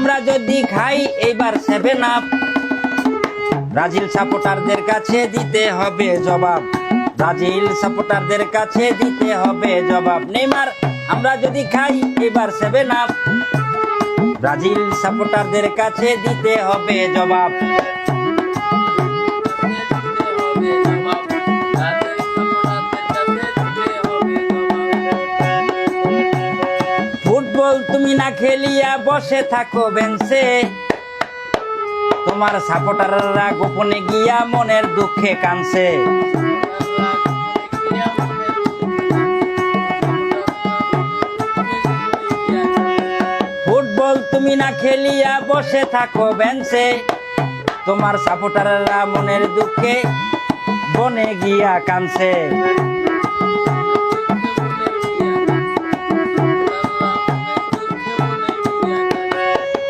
আমরা যদি খাই এইবার 7 আপ, ব্রাজিল সাপোর্টারদের কাছে দিতে হবে জবাব। ব্রাজিল সাপোর্টারদের কাছে দিতে হবে জবাব। নেইমার আমরা যদি খাই এবার 7 আপ, ব্রাজিল সাপোর্টারদের কাছে দিতে হবে জবাব। ফুটবল তুমি না খেলিয়া বসে থাকো বেঞ্চে, তোমার সাপোর্টাররা গোপনে গিয়া মনের দুঃখে কাঁদছে। ফুটবল তুমি না খেলিয়া বসে থাকো বেঞ্চে, তোমার সাপোর্টাররা মনের দুঃখে বনে গিয়া কাঁদছে।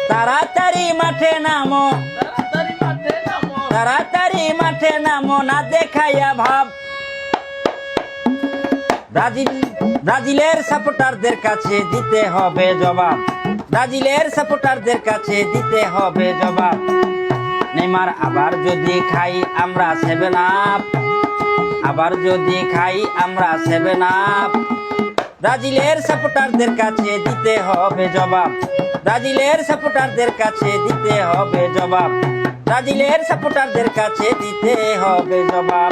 তাড়াতাড়ি মাঠে নামো, তাড়াতাড়ি মাঠে নামো, না দেখাইয়া ভাব। ব্রাজিলের সাপোর্টারদের কাছে দিতে হবে জবাব। ব্রাজিলের সাপোর্টারদের কাছে দিতে হবে জবাব। নেইমার আবার যদি খাই আমরা 7 আপ, আবার যদি খাই আমরা 7 আপ, ব্রাজিলের সাপোর্টারদের কাছে দিতে হবে জবাব। ব্রাজিলের সাপোর্টারদের কাছে দিতে হবে জবাব। ব্রাজিলের সাপোর্টারদের কাছে দিতে হবে জবাব।